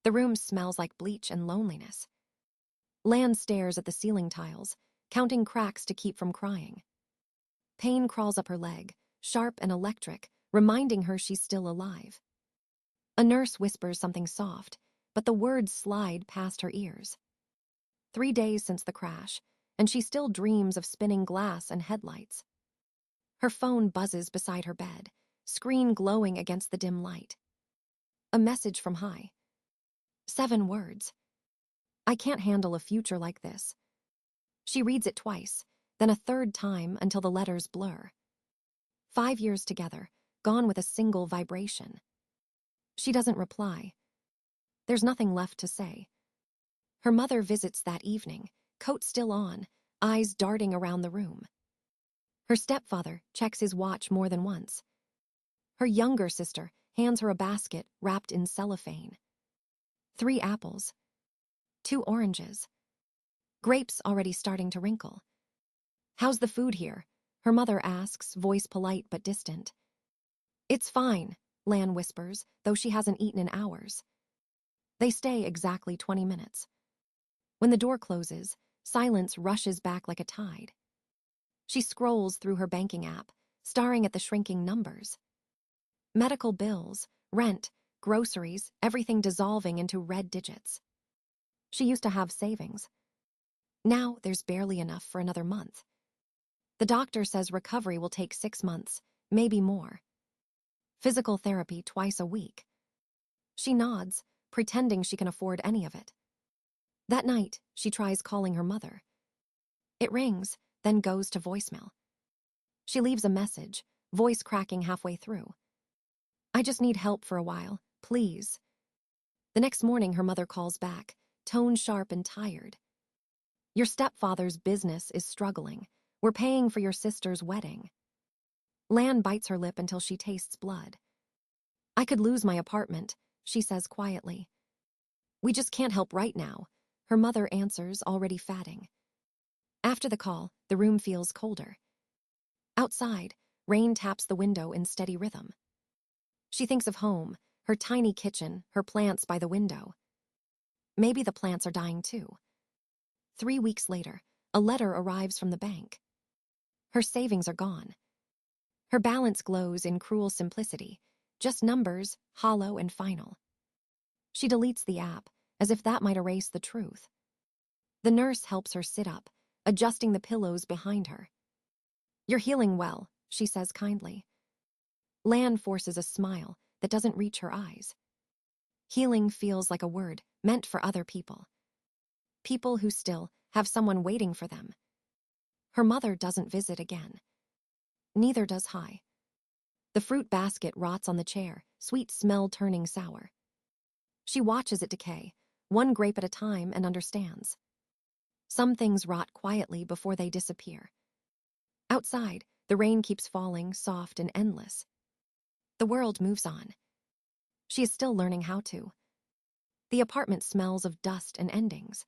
The room smells like bleach and loneliness. Lan stares at the ceiling tiles, counting cracks to keep from crying. Pain crawls up her leg, sharp and electric, reminding her she's still alive. A nurse whispers something soft, but the words slide past her ears. 3 days since the crash, and she still dreams of spinning glass and headlights. Her phone buzzes beside her bed, screen glowing against the dim light. A message from Hai. 7 words. I can't handle a future like this. She reads it twice, then a third time until the letters blur. 5 years together, gone with a single vibration. She doesn't reply. There's nothing left to say. Her mother visits that evening, coat still on, eyes darting around the room. Her stepfather checks his watch more than once. Her younger sister hands her a basket wrapped in cellophane. 3 apples. 2 oranges. Grapes already starting to wrinkle. How's the food here? Her mother asks, voice polite but distant. It's fine, Lan whispers, though she hasn't eaten in hours. They stay exactly 20 minutes. When the door closes, silence rushes back like a tide. She scrolls through her banking app, staring at the shrinking numbers. Medical bills, rent, groceries, everything dissolving into red digits. She used to have savings. Now there's barely enough for another month. The doctor says recovery will take 6 months, maybe more. Physical therapy twice a week. She nods, pretending she can afford any of it. That night, she tries calling her mother. It rings, then goes to voicemail. She leaves a message, voice cracking halfway through. I just need help for a while, please. The next morning, her mother calls back, tone sharp and tired. Your stepfather's business is struggling. We're paying for your sister's wedding. Lan bites her lip until she tastes blood. I could lose my apartment, she says quietly. We just can't help right now, her mother answers, already fatting. After the call, the room feels colder. Outside, rain taps the window in steady rhythm. She thinks of home, her tiny kitchen, her plants by the window. Maybe the plants are dying too. 3 weeks later, a letter arrives from the bank. Her savings are gone. Her balance glows in cruel simplicity, just numbers, hollow and final. She deletes the app, as if that might erase the truth. The nurse helps her sit up, adjusting the pillows behind her. You're healing well, she says kindly. Lan forces a smile that doesn't reach her eyes. Healing feels like a word meant for other people. People who still have someone waiting for them. Her mother doesn't visit again. Neither does Hai. The fruit basket rots on the chair, sweet smell turning sour. She watches it decay, one grape at a time, and understands. Some things rot quietly before they disappear. Outside, the rain keeps falling, soft and endless. The world moves on. She is still learning how to. The apartment smells of dust and endings.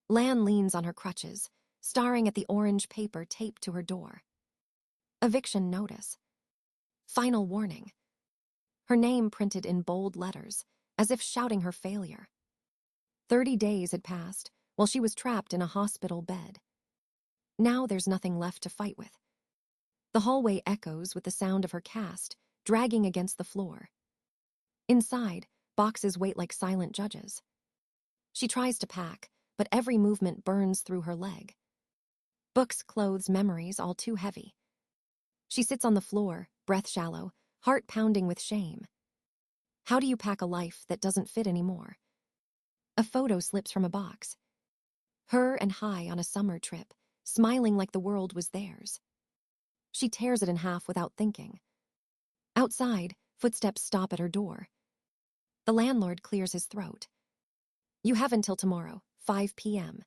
Lan leans on her crutches, staring at the orange paper taped to her door. Eviction notice. Final warning. Her name printed in bold letters, as if shouting her failure. 30 days had passed while she was trapped in a hospital bed. Now there's nothing left to fight with. The hallway echoes with the sound of her cast dragging against the floor. Inside, boxes wait like silent judges. She tries to pack, but every movement burns through her leg. Books, clothes, memories, all too heavy. She sits on the floor, breath shallow, heart pounding with shame. How do you pack a life that doesn't fit anymore? A photo slips from a box. Her and Hai on a summer trip, smiling like the world was theirs. She tears it in half without thinking. Outside, footsteps stop at her door. The landlord clears his throat. You have until tomorrow, 5 p.m.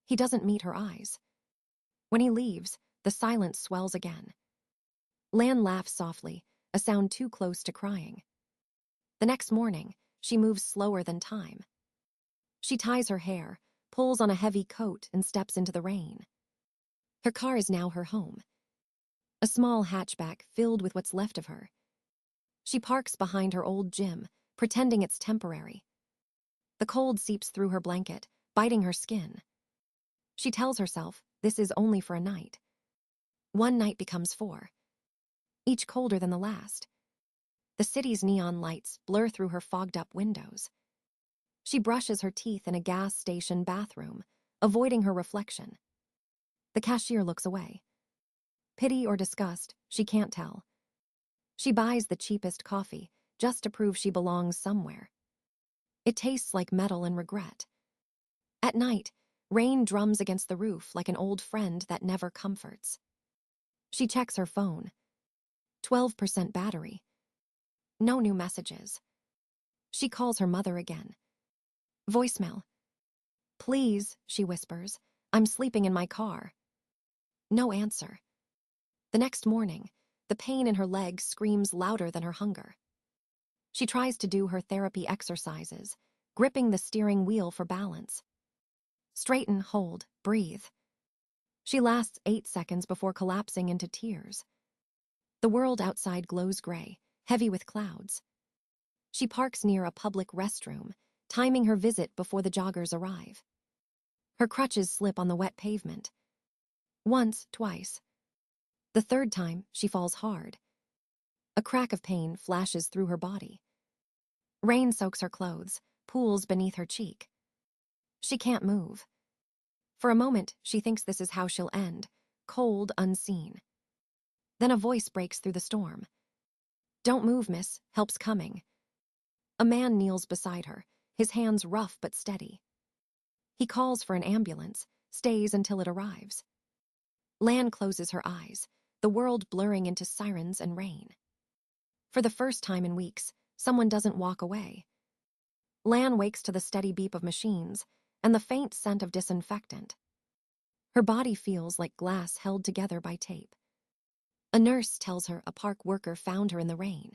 He doesn't meet her eyes. When he leaves, the silence swells again. Lan laughs softly, a sound too close to crying. The next morning, she moves slower than time. She ties her hair, pulls on a heavy coat, and steps into the rain. Her car is now her home. A small hatchback filled with what's left of her. She parks behind her old gym, pretending it's temporary. The cold seeps through her blanket, biting her skin. She tells herself this is only for a night. One night becomes 4, each colder than the last. The city's neon lights blur through her fogged-up windows. She brushes her teeth in a gas station bathroom, avoiding her reflection. The cashier looks away. Pity or disgust, she can't tell. She buys the cheapest coffee, just to prove she belongs somewhere. It tastes like metal and regret. At night, rain drums against the roof like an old friend that never comforts. She checks her phone. 12% battery. No new messages. She calls her mother again. Voicemail. Please, she whispers, I'm sleeping in my car. No answer. The next morning, the pain in her leg screams louder than her hunger. She tries to do her therapy exercises, gripping the steering wheel for balance. Straighten, hold, breathe. She lasts 8 seconds before collapsing into tears. The world outside glows gray, heavy with clouds. She parks near a public restroom, timing her visit before the joggers arrive. Her crutches slip on the wet pavement. Once, twice. The third time, she falls hard. A crack of pain flashes through her body. Rain soaks her clothes, pools beneath her cheek. She can't move. For a moment, she thinks this is how she'll end, cold, unseen. Then a voice breaks through the storm. Don't move, miss, help's coming. A man kneels beside her, his hands rough but steady. He calls for an ambulance, stays until it arrives. Lan closes her eyes, the world blurring into sirens and rain. For the first time in weeks, someone doesn't walk away. Lan wakes to the steady beep of machines and the faint scent of disinfectant. Her body feels like glass held together by tape. A nurse tells her a park worker found her in the rain.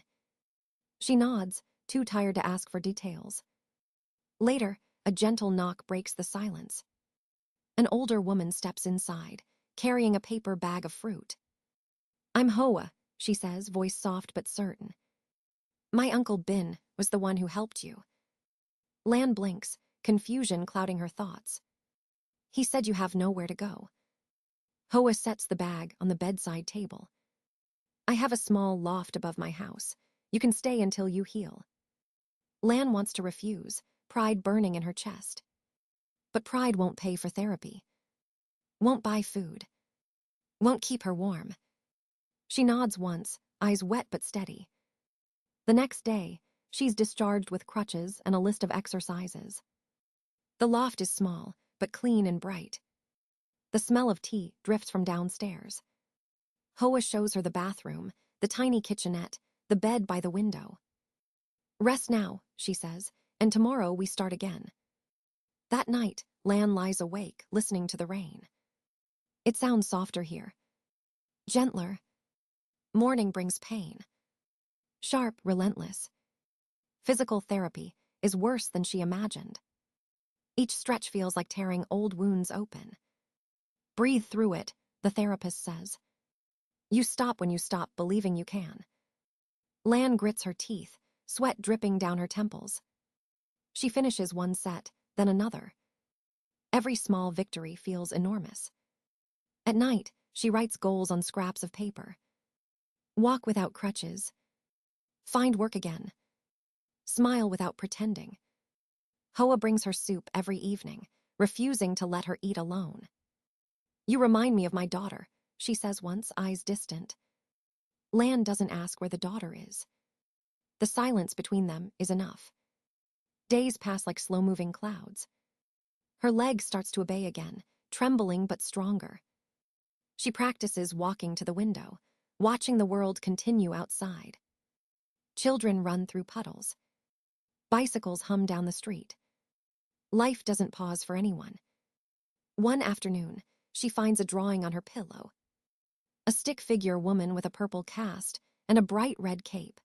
She nods, too tired to ask for details. Later, a gentle knock breaks the silence. An older woman steps inside, carrying a paper bag of fruit. I'm Hoa, she says, voice soft but certain. My Uncle Bin was the one who helped you. Lan blinks, confusion clouding her thoughts. He said you have nowhere to go. Hoa sets the bag on the bedside table. I have a small loft above my house. You can stay until you heal. Lan wants to refuse, pride burning in her chest. But pride won't pay for therapy. Won't buy food. Won't keep her warm. She nods once, eyes wet but steady. The next day, she's discharged with crutches and a list of exercises. The loft is small, but clean and bright. The smell of tea drifts from downstairs. Hoa shows her the bathroom, the tiny kitchenette, the bed by the window. Rest now, she says, and tomorrow we start again. That night, Lan lies awake, listening to the rain. It sounds softer here. Gentler. Morning brings pain. Sharp, relentless. Physical therapy is worse than she imagined. Each stretch feels like tearing old wounds open. Breathe through it, the therapist says. You stop when you stop believing you can. Lan grits her teeth, sweat dripping down her temples. She finishes one set, then another. Every small victory feels enormous. At night, she writes goals on scraps of paper. Walk without crutches. Find work again. Smile without pretending. Hoa brings her soup every evening, refusing to let her eat alone. You remind me of my daughter, she says once, eyes distant. Lan doesn't ask where the daughter is. The silence between them is enough. Days pass like slow-moving clouds. Her leg starts to obey again, trembling but stronger. She practices walking to the window, watching the world continue outside. Children run through puddles. Bicycles hum down the street. Life doesn't pause for anyone. One afternoon, she finds a drawing on her pillow. A stick figure woman with a purple cast and a bright red cape.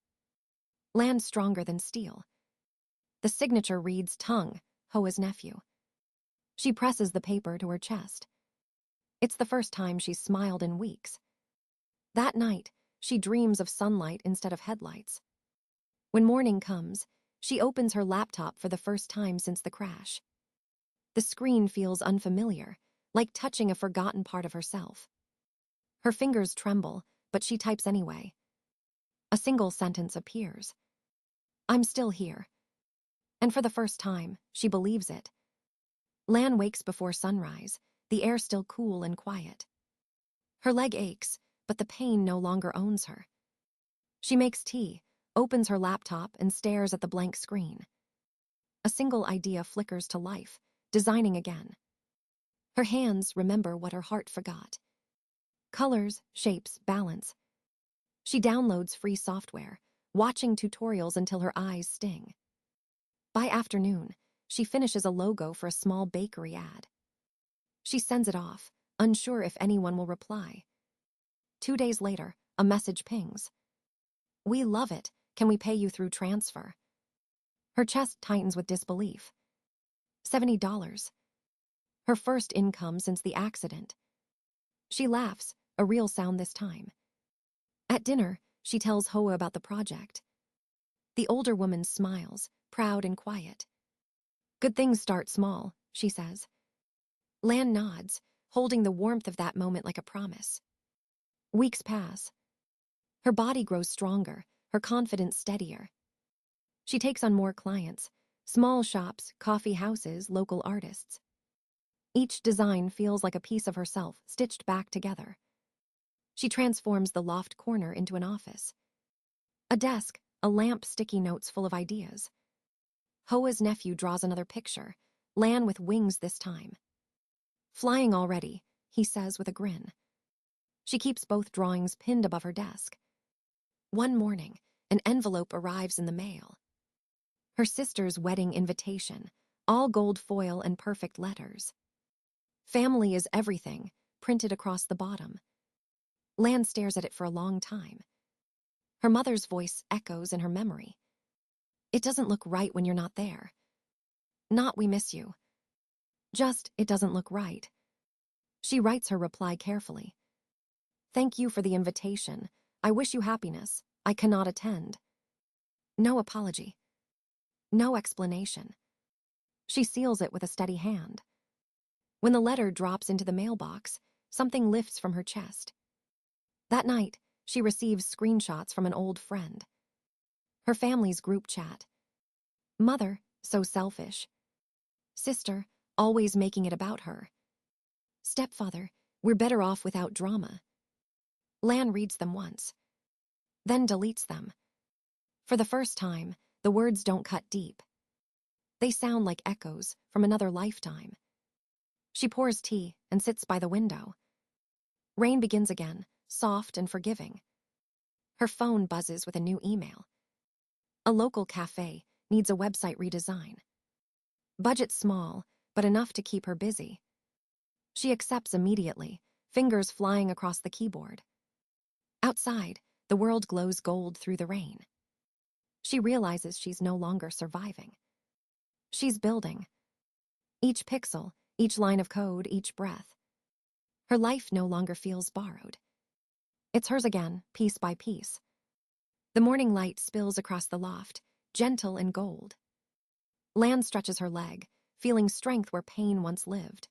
Land stronger than steel. The signature reads Tung, Hoa's nephew. She presses the paper to her chest. It's the first time she's smiled in weeks. That night, she dreams of sunlight instead of headlights. When morning comes, She opens her laptop for the first time since the crash. The screen feels unfamiliar, like touching a forgotten part of herself. Her fingers tremble, but she types anyway. A single sentence appears. "I'm still here." And for the first time, she believes it. Lan wakes before sunrise, the air still cool and quiet. Her leg aches, but the pain no longer owns her. She makes tea, opens her laptop, and stares at the blank screen. A single idea flickers to life, designing again. Her hands remember what her heart forgot. Colors, shapes, balance. She downloads free software, watching tutorials until her eyes sting. By afternoon, she finishes a logo for a small bakery ad. She sends it off, unsure if anyone will reply. 2 days later, a message pings. "We love it. Can we pay you through transfer?" Her chest tightens with disbelief. $70. Her first income since the accident. She laughs, a real sound this time. At dinner, she tells Hoa about the project. The older woman smiles, proud and quiet. "Good things start small," she says. Lan nods, holding the warmth of that moment like a promise. Weeks pass. Her body grows stronger, her confidence steadier. She takes on more clients, small shops, coffee houses, local artists. Each design feels like a piece of herself stitched back together. She transforms the loft corner into an office. A desk, a lamp, sticky notes full of ideas. Hoa's nephew draws another picture, Lan with wings this time. "Flying already," he says with a grin. She keeps both drawings pinned above her desk. One morning, an envelope arrives in the mail. Her sister's wedding invitation, all gold foil and perfect letters. "Family is everything," printed across the bottom. Lan stares at it for a long time. Her mother's voice echoes in her memory. "It doesn't look right when you're not there." Not "we miss you." Just, "it doesn't look right." She writes her reply carefully. "Thank you for the invitation. I wish you happiness. I cannot attend." No apology. No explanation. She seals it with a steady hand. When the letter drops into the mailbox, something lifts from her chest. That night, she receives screenshots from an old friend. Her family's group chat. Mother, so selfish. Sister, always making it about her. Stepfather, we're better off without drama. Lan reads them once, then deletes them. For the first time, the words don't cut deep. They sound like echoes from another lifetime. She pours tea and sits by the window. Rain begins again, soft and forgiving. Her phone buzzes with a new email. A local cafe needs a website redesign. Budget small, but enough to keep her busy. She accepts immediately, fingers flying across the keyboard. Outside, the world glows gold through the rain. She realizes she's no longer surviving. She's building. Each pixel, each line of code, each breath. Her life no longer feels borrowed. It's hers again, piece by piece. The morning light spills across the loft, gentle and gold. Lan stretches her leg, feeling strength where pain once lived.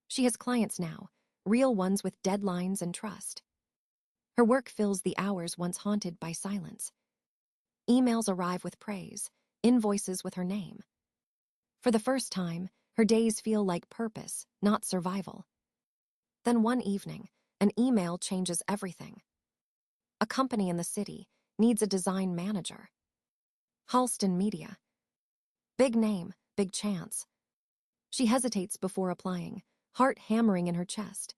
She has clients now, real ones with deadlines and trust. Her work fills the hours once haunted by silence. Emails arrive with praise, invoices with her name. For the first time, her days feel like purpose, not survival. Then one evening, an email changes everything. A company in the city needs a design manager. Halston Media. Big name, big chance. She hesitates before applying, heart hammering in her chest.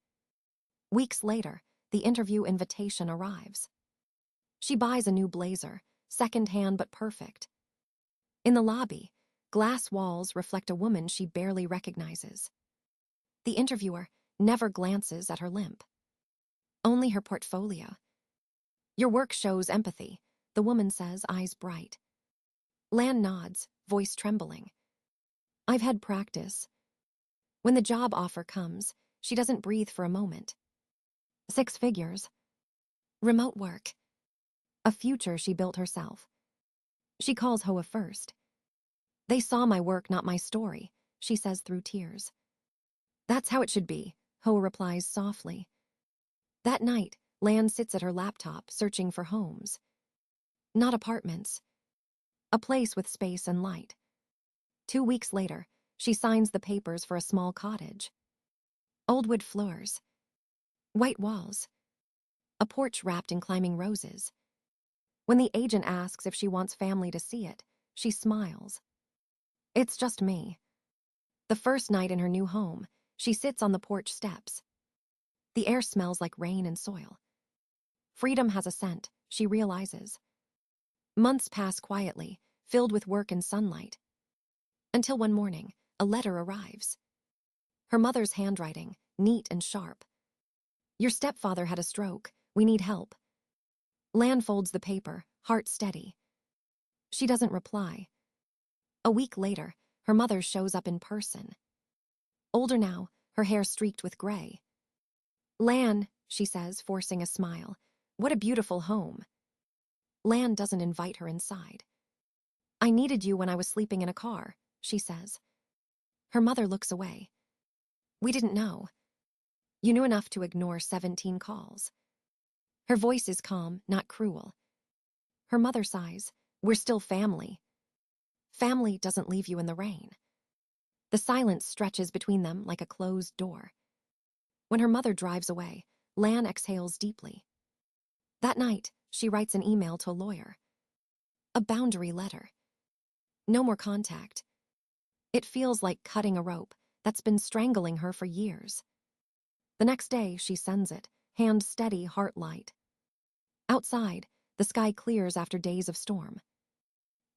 Weeks later, the interview invitation arrives. She buys a new blazer, second-hand but perfect. In the lobby, glass walls reflect a woman she barely recognizes. The interviewer never glances at her limp. Only her portfolio. "Your work shows empathy," the woman says, eyes bright. Lan nods, voice trembling. "I've had practice." When the job offer comes, she doesn't breathe for a moment. 6 figures. Remote work. A future she built herself. She calls Hoa first. "They saw my work, not my story," she says through tears. "That's how it should be," Hoa replies softly. That night, Lan sits at her laptop searching for homes. Not apartments. A place with space and light. 2 weeks later, she signs the papers for a small cottage. Old wood floors. White walls. A porch wrapped in climbing roses. When the agent asks if she wants family to see it, she smiles. "It's just me." The first night in her new home, she sits on the porch steps. The air smells like rain and soil. Freedom has a scent, she realizes. Months pass quietly, filled with work and sunlight. Until one morning, a letter arrives. Her mother's handwriting, neat and sharp. "Your stepfather had a stroke. We need help." Lan folds the paper, heart steady. She doesn't reply. A week later, her mother shows up in person. Older now, her hair streaked with gray. "Lan," she says, forcing a smile, "what a beautiful home." Lan doesn't invite her inside. "I needed you when I was sleeping in a car," she says. Her mother looks away. "We didn't know." "You knew enough to ignore 17 calls." Her voice is calm, not cruel. Her mother sighs. "We're still family." Family doesn't leave you in the rain. The silence stretches between them like a closed door. When her mother drives away, Lan exhales deeply. That night, she writes an email to a lawyer. A boundary letter. No more contact. It feels like cutting a rope that's been strangling her for years. The next day, she sends it, hand steady, heart light. Outside, the sky clears after days of storm.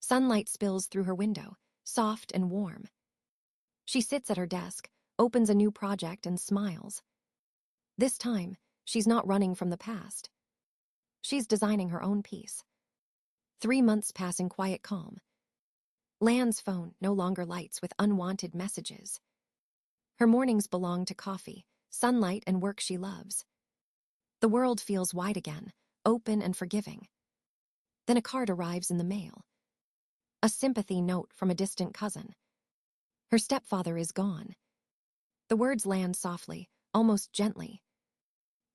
Sunlight spills through her window, soft and warm. She sits at her desk, opens a new project, and smiles. This time, she's not running from the past. She's designing her own piece. 3 months pass in quiet calm. Lan's phone no longer lights with unwanted messages. Her mornings belong to coffee, sunlight, and work she loves. The world feels wide again, open and forgiving. Then a card arrives in the mail. A sympathy note from a distant cousin. Her stepfather is gone. The words land softly, almost gently.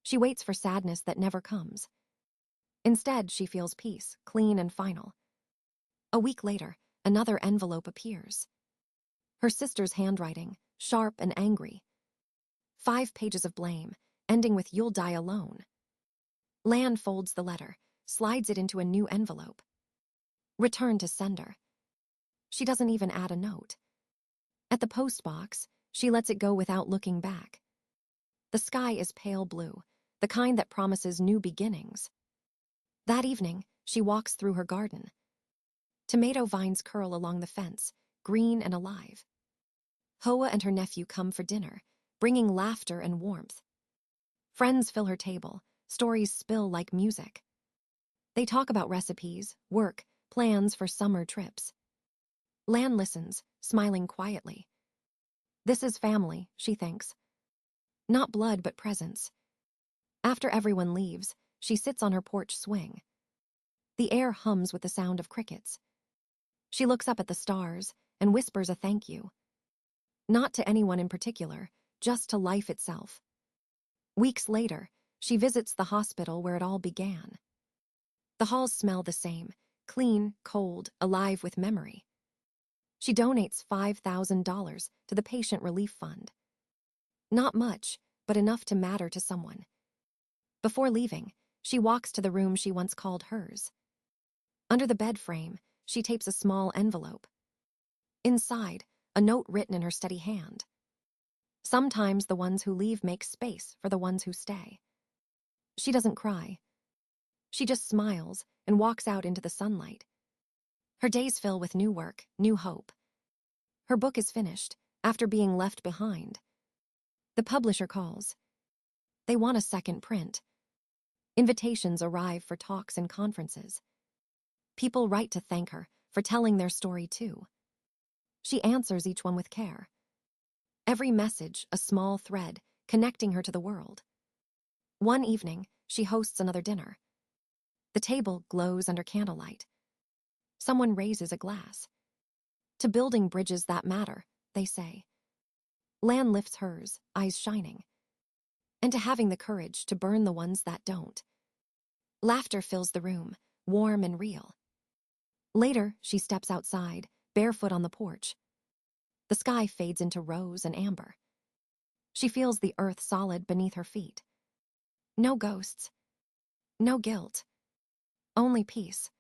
She waits for sadness that never comes. Instead, she feels peace, clean and final. A week later, another envelope appears. Her sister's handwriting, sharp and angry. 5 pages of blame, ending with "You'll die alone." Lan folds the letter, slides it into a new envelope. Return to sender. She doesn't even add a note. At the post box, she lets it go without looking back. The sky is pale blue, the kind that promises new beginnings. That evening, she walks through her garden. Tomato vines curl along the fence, green and alive. Hoa and her nephew come for dinner, bringing laughter and warmth. Friends fill her table, stories spill like music. They talk about recipes, work, plans for summer trips. Lan listens, smiling quietly. This is family, she thinks. Not blood, but presence. After everyone leaves, she sits on her porch swing. The air hums with the sound of crickets. She looks up at the stars and whispers a thank you. Not to anyone in particular, just to life itself. Weeks later, she visits the hospital where it all began. The halls smell the same, clean, cold, alive with memory. She donates $5,000 to the Patient Relief Fund. Not much, but enough to matter to someone. Before leaving, she walks to the room she once called hers. Under the bed frame, she tapes a small envelope. Inside, a note written in her steady hand. Sometimes the ones who leave make space for the ones who stay. She doesn't cry. She just smiles and walks out into the sunlight. Her days fill with new work, new hope. Her book is finished, after being left behind. The publisher calls. They want a second print. Invitations arrive for talks and conferences. People write to thank her for telling their story too. She answers each one with care. Every message, a small thread, connecting her to the world. One evening, she hosts another dinner. The table glows under candlelight. Someone raises a glass. To building bridges that matter, they say. Lan lifts hers, eyes shining. And to having the courage to burn the ones that don't. Laughter fills the room, warm and real. Later, she steps outside, barefoot on the porch. The sky fades into rose and amber. She feels the earth solid beneath her feet. No ghosts. No guilt. Only peace.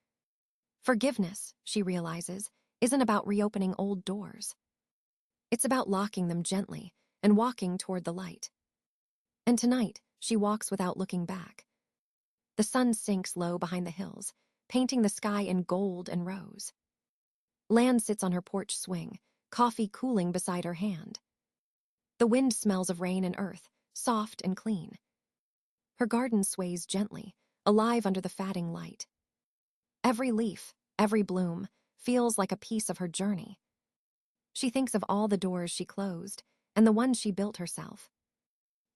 Forgiveness, she realizes, isn't about reopening old doors. It's about locking them gently and walking toward the light. And tonight, she walks without looking back. The sun sinks low behind the hills, painting the sky in gold and rose. Lan sits on her porch swing, coffee cooling beside her hand. The wind smells of rain and earth, soft and clean. Her garden sways gently, alive under the fatting light. Every leaf, every bloom, feels like a piece of her journey. She thinks of all the doors she closed and the ones she built herself.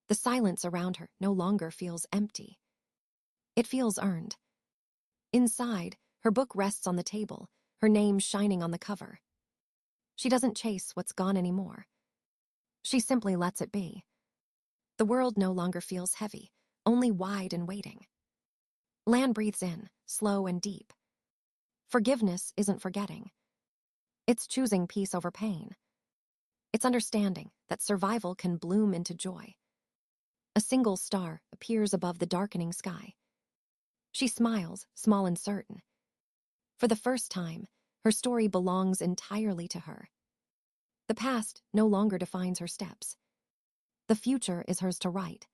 The silence around her no longer feels empty. It feels earned. Inside, her book rests on the table, her name shining on the cover. She doesn't chase what's gone anymore. She simply lets it be. The world no longer feels heavy, only wide and waiting. Lan breathes in, slow and deep. Forgiveness isn't forgetting. It's choosing peace over pain. It's understanding that survival can bloom into joy. A single star appears above the darkening sky. She smiles, small and certain. For the first time, her story belongs entirely to her. The past no longer defines her steps. The future is hers to write.